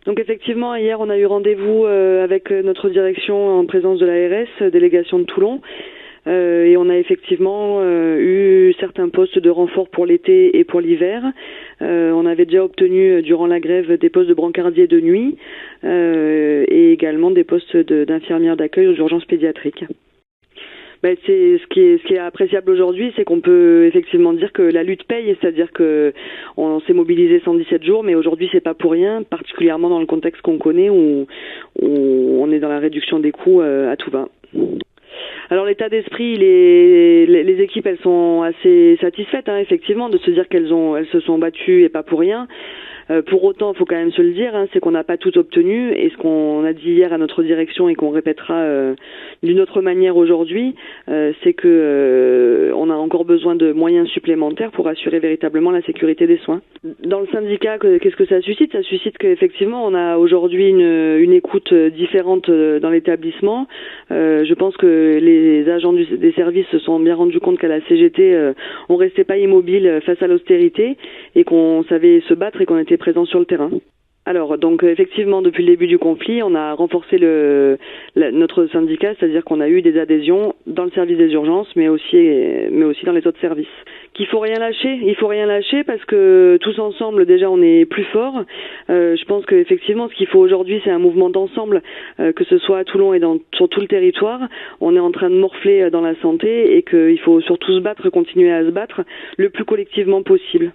Donc effectivement, hier on a eu rendez-vous avec notre direction en présence de l'ARS, délégation de Toulon, et on a effectivement eu certains postes de renfort pour l'été et pour l'hiver. On avait déjà obtenu durant la grève des postes de brancardiers de nuit et également des postes d'infirmières d'accueil aux urgences pédiatriques. Ben, c'est ce qui est appréciable aujourd'hui, c'est qu'on peut effectivement dire que la lutte paye, c'est-à-dire que on s'est mobilisé 117 jours, mais aujourd'hui c'est pas pour rien, particulièrement dans le contexte qu'on connaît où on est dans la réduction des coûts à tout va. Alors l'état d'esprit, les équipes, elles sont assez satisfaites, hein, effectivement, de se dire qu'elles se sont battues et pas pour rien. Pour autant, il faut quand même se le dire, hein, c'est qu'on n'a pas tout obtenu, et ce qu'on a dit hier à notre direction et qu'on répétera d'une autre manière aujourd'hui, c'est que on a encore besoin de moyens supplémentaires pour assurer véritablement la sécurité des soins. Dans le syndicat, qu'est-ce que ça suscite? Ça suscite qu'effectivement, on a aujourd'hui une écoute différente dans l'établissement. Je pense que les agents des services se sont bien rendus compte qu'à la CGT, on restait pas immobile face à l'austérité et qu'on savait se battre et qu'on était présent sur le terrain. Alors, donc effectivement, depuis le début du conflit, on a renforcé notre syndicat, c'est-à-dire qu'on a eu des adhésions dans le service des urgences, mais aussi dans les autres services. Il faut rien lâcher parce que tous ensemble, déjà, on est plus forts. Je pense qu'effectivement, ce qu'il faut aujourd'hui, c'est un mouvement d'ensemble, que ce soit à Toulon et sur tout le territoire. On est en train de morfler dans la santé et qu'il faut surtout se battre, continuer à se battre le plus collectivement possible.